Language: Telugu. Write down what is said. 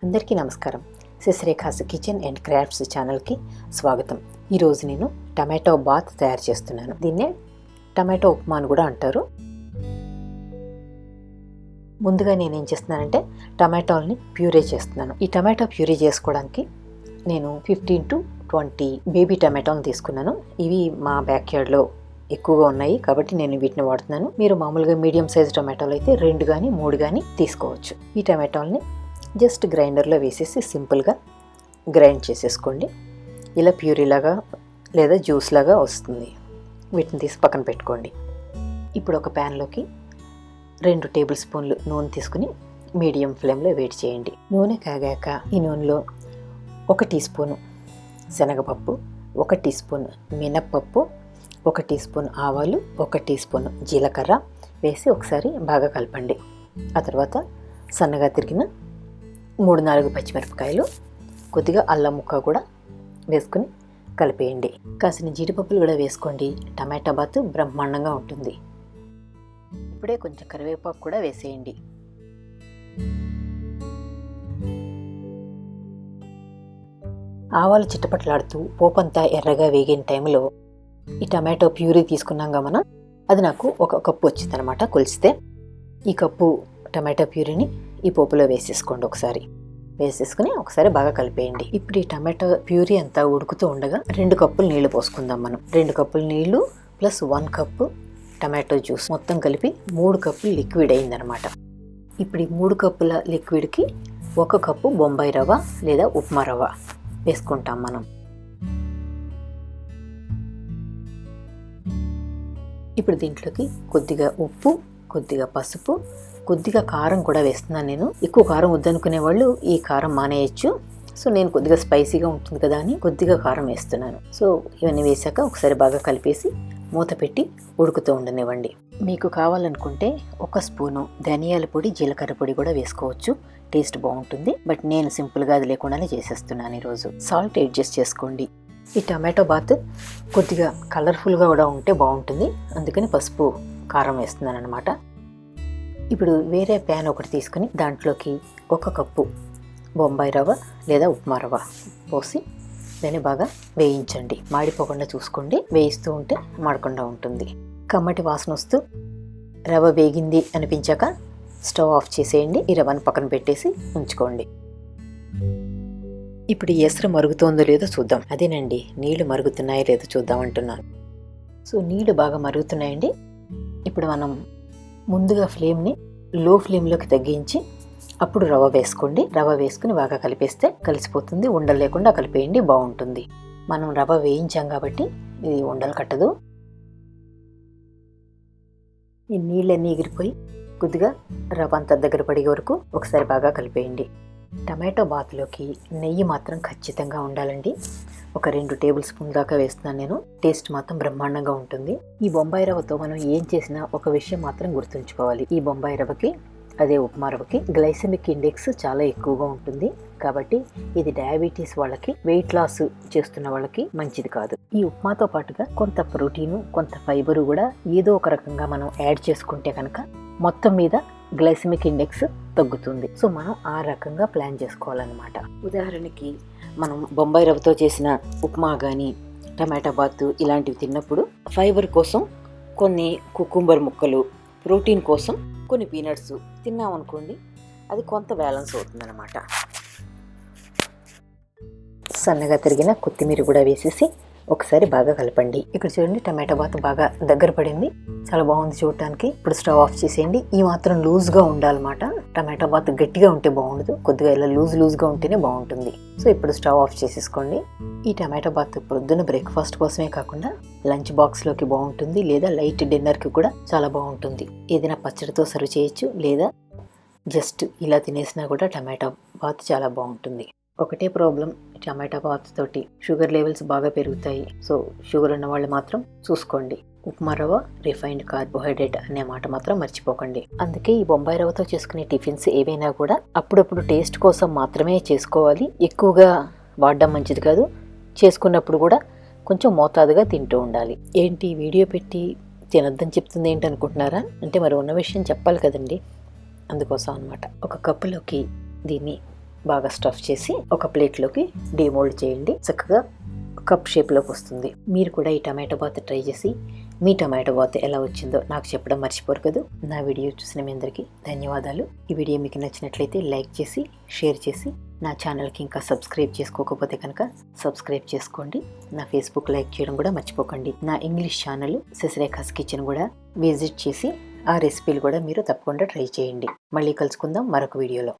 అందరికీ నమస్కారం. శశిరేఖాస్ కిచెన్ అండ్ క్రాఫ్ట్స్ ఛానల్కి స్వాగతం. ఈరోజు నేను టమాటో బాత్ తయారు చేస్తున్నాను. దీన్నే టమాటో ఉప్మా అని కూడా అంటారు. ముందుగా నేను ఏం చేస్తున్నానంటే టమాటోల్ని ప్యూరీ చేస్తున్నాను. ఈ టమాటో ప్యూరీ చేసుకోవడానికి నేను 15 to 20 బేబీ టమాటోలు తీసుకున్నాను. ఇవి మా బ్యాక్ యార్డ్లో ఎక్కువగా ఉన్నాయి కాబట్టి నేను వీటిని వాడుతున్నాను. మీరు మామూలుగా మీడియం సైజ్ టమాటోలు అయితే 2 కానీ 3 కానీ తీసుకోవచ్చు. ఈ టమాటోల్ని జస్ట్ గ్రైండర్లో వేసేసి సింపుల్గా గ్రైండ్ చేసేసుకోండి. ఇలా ప్యూరీ లాగా లేదా జ్యూస్ లాగా వస్తుంది. వీటిని తీసి పక్కన పెట్టుకోండి. ఇప్పుడు ఒక ప్యాన్లోకి 2 టేబుల్ స్పూన్లు నూనె తీసుకుని మీడియం ఫ్లేమ్లో వేడి చేయండి. నూనె కాగాక ఈ నూనెలో 1 టీ స్పూను శనగపప్పు, 1 టీ స్పూన్ మినప్పప్పు, 1 టీ స్పూన్ ఆవాలు, 1 టీ స్పూన్ జీలకర్ర వేసి ఒకసారి బాగా కలపండి. ఆ తర్వాత సన్నగా తిరిగిన 3-4 పచ్చిమిరపకాయలు, కొద్దిగా అల్లం ముక్క కూడా వేసుకుని కలిపేయండి. కాసిన జీడిపప్పులు కూడా వేసుకోండి. టమాటా బాత్ బ్రహ్మాండంగా ఉంటుంది. ఇప్పుడే కొంచెం కరివేపాకు కూడా వేసేయండి. ఆవాలు చిట్టపట్లాడుతూ పోపంతా ఎర్రగా వేగిన టైంలో ఈ టమాటో ప్యూరీ తీసుకున్నాగా మనం, అది నాకు 1 కప్పు వచ్చింది అనమాట కొలిస్తే. ఈ కప్పు టమాటో ప్యూరీని ఈ పోపులో వేసేసుకోండి. వేసేసుకుని ఒకసారి బాగా కలిపేయండి. ఇప్పుడు ఈ టమాటో ప్యూరీ అంతా ఉడుకుతూ ఉండగా 2 కప్పులు నీళ్లు పోసుకుందాం మనం. 2 కప్పులు నీళ్లు ప్లస్ 1 కప్పు టమాటో జ్యూస్ మొత్తం కలిపి 3 కప్పులు లిక్విడ్ అయిందనమాట. ఇప్పుడు ఈ 3 కప్పుల లిక్విడ్కి 1 కప్పు బొంబాయి రవ్వ లేదా ఉప్మా రవ్వ వేసుకుంటాం మనం. ఇప్పుడు దీంట్లోకి కొద్దిగా ఉప్పు, కొద్దిగా పసుపు, కొద్దిగా కారం కూడా వేస్తున్నాను నేను. ఎక్కువ కారం వద్దనుకునే వాళ్ళు ఈ కారం మానేయచ్చు. సో నేను కొద్దిగా స్పైసీగా ఉంటుంది కదా అని కొద్దిగా కారం వేస్తున్నాను. సో ఇవన్నీ వేసాక ఒకసారి బాగా కలిపేసి మూత పెట్టి ఉడుకుతూ ఉండనివ్వండి. మీకు కావాలనుకుంటే 1 స్పూను ధనియాల పొడి, జీలకర్ర పొడి కూడా వేసుకోవచ్చు. టేస్ట్ బాగుంటుంది. బట్ నేను సింపుల్గా అది లేకుండానే చేసేస్తున్నాను ఈరోజు. సాల్ట్ అడ్జస్ట్ చేసుకోండి. ఈ టమాటో బాత్ కొద్దిగా కలర్ఫుల్గా కూడా ఉంటే బాగుంటుంది. అందుకని పసుపు, కారం వేస్తున్నాను అనమాట. ఇప్పుడు వేరే ప్యాన్ ఒకటి తీసుకుని దాంట్లోకి 1 కప్పు బొంబాయి రవ్వ లేదా ఉప్మా రవ్వ పోసి దాన్ని బాగా వేయించండి. మాడిపోకుండా చూసుకోండి. వేయిస్తూ ఉంటే మాడకుండా ఉంటుంది. కమ్మటి వాసన వస్తూ రవ్వ వేగింది అనిపించాక స్టవ్ ఆఫ్ చేసేయండి. ఈ రవ్వను పక్కన పెట్టేసి ఉంచుకోండి. ఇప్పుడు ఈ ఎసరు మరుగుతోందో లేదో చూద్దాం. అదేనండి, నీళ్లు మరుగుతున్నాయో లేదో చూద్దాం అంటున్నాను. సో నీళ్లు బాగా మరుగుతున్నాయండి. ఇప్పుడు మనం ముందుగా ఫ్లేమ్ని లో ఫ్లేమ్లోకి తగ్గించి అప్పుడు రవ్వ వేసుకోండి. రవ్వ వేసుకుని బాగా కలిపేస్తే కలిసిపోతుంది. ఉండలు లేకుండా కలిపేయండి, బాగుంటుంది. మనం రవ్వ వేయించాం కాబట్టి ఇది ఉండలు కట్టదు. ఈ నీళ్ళన్నీ ఎగిరిపోయి కొద్దిగా రవ్వ అంతా దగ్గర పడే వరకు ఒకసారి బాగా కలిపేయండి. టమాటో బాత్లోకి నెయ్యి మాత్రం ఖచ్చితంగా ఉండాలండి. 2 టేబుల్ స్పూన్ దాకా వేస్తున్నాను నేను. టేస్ట్ మాత్రం బ్రహ్మాండంగా ఉంటుంది. ఈ బొంబాయి రవ్వతో మనం ఏం చేసినా ఒక విషయం మాత్రం గుర్తుంచుకోవాలి. ఈ బొంబాయి రవ్వకి అదే ఉప్మా రవ్వకి గ్లైసెమిక్ ఇండెక్స్ చాలా ఎక్కువగా ఉంటుంది. కాబట్టి ఇది డయాబెటీస్ వాళ్ళకి, వెయిట్ లాస్ చేస్తున్న వాళ్ళకి మంచిది కాదు. ఈ ఉప్మాతో పాటుగా కొంత ప్రోటీను, కొంత ఫైబరు కూడా ఏదో ఒక రకంగా మనం యాడ్ చేసుకుంటే కనుక మొత్తం మీద గ్లైసెమిక్ ఇండెక్స్ తగ్గుతుంది. సో మనం ఆ రకంగా ప్లాన్ చేసుకోవాలన్నమాట. ఉదాహరణకి మనం బొంబాయి రవ్వతో చేసిన ఉప్మా కానీ టమాటా బాత్ ఇలాంటివి తిన్నప్పుడు ఫైబర్ కోసం కొన్ని కుకుంబర్ ముక్కలు, ప్రోటీన్ కోసం కొన్ని పీనట్స్ తిన్నామనుకోండి, అది కొంత బ్యాలెన్స్ అవుతుందన్నమాట. సన్నగా తరిగిన కొత్తిమీర కూడా వేసేసి ఒకసారి బాగా కలపండి. ఇక్కడ చూడండి, టమాటా బాత్ బాగా దగ్గర పడింది. చాలా బాగుంది చూడటానికి. ఇప్పుడు స్టవ్ ఆఫ్ చేసేయండి. ఈ మాత్రం లూజ్గా ఉండాలన్నమాట. టమాటా బాత్ గట్టిగా ఉంటే బాగుండదు. కొద్దిగా ఇలా లూజ్గా ఉంటేనే బాగుంటుంది. సో ఇప్పుడు స్టవ్ ఆఫ్ చేసేసుకోండి. ఈ టమాటా బాత్ పొద్దున్న బ్రేక్ఫాస్ట్ కోసమే కాకుండా లంచ్ బాక్స్లోకి బాగుంటుంది, లేదా లైట్ డిన్నర్కి కూడా చాలా బాగుంటుంది. ఏదైనా పచ్చడితో సర్వ్ చేయొచ్చు, లేదా జస్ట్ ఇలా తినేసినా కూడా టమాటా బాత్ చాలా బాగుంటుంది. ఒకటే ప్రాబ్లం, టమాటా బాత్ తోటి షుగర్ లెవెల్స్ బాగా పెరుగుతాయి. సో షుగర్ ఉన్న వాళ్ళు మాత్రం చూసుకోండి. ఉప్మా రవ్వ రిఫైన్డ్ కార్బోహైడ్రేట్ అనే మాట మాత్రం మర్చిపోకండి. అందుకే ఈ బొంబాయి రవ్వతో చేసుకునే టిఫిన్స్ ఏవైనా కూడా అప్పుడప్పుడు టేస్ట్ కోసం మాత్రమే చేసుకోవాలి. ఎక్కువగా వాడడం మంచిది కాదు. చేసుకున్నప్పుడు కూడా కొంచెం మోతాదుగా తింటూ ఉండాలి. ఏంటి వీడియో పెట్టి తినద్దని చెప్తుంది ఏంటి అనుకుంటున్నారా? అంటే మరి ఉన్న విషయం చెప్పాలి కదండి, అందుకోసం అనమాట. 1 కప్పులోకి దీన్ని బాగా స్టఫ్ చేసి ఒక ప్లేట్లోకి డీమోల్డ్ చేయండి. చక్కగా కప్ షేప్లోకి వస్తుంది. మీరు కూడా ఈ టమాటో బాత్ ట్రై చేసి మీ టమాటో బాత్ ఎలా వచ్చిందో నాకు చెప్పడం మర్చిపోరు కదా. నా వీడియో చూసిన మీ అందరికీ ధన్యవాదాలు. ఈ వీడియో మీకు నచ్చినట్లయితే లైక్ చేసి షేర్ చేసి నా ఛానల్కి ఇంకా సబ్స్క్రైబ్ చేసుకోకపోతే కనుక సబ్స్క్రైబ్ చేసుకోండి. నా ఫేస్బుక్ లైక్ చేయడం కూడా మర్చిపోకండి. నా ఇంగ్లీష్ ఛానల్ శశిరేఖాస్ కిచెన్ కూడా విజిట్ చేసి ఆ రెసిపీలు కూడా మీరు తప్పకుండా ట్రై చేయండి. మళ్ళీ కలుసుకుందాం మరొక వీడియోలో.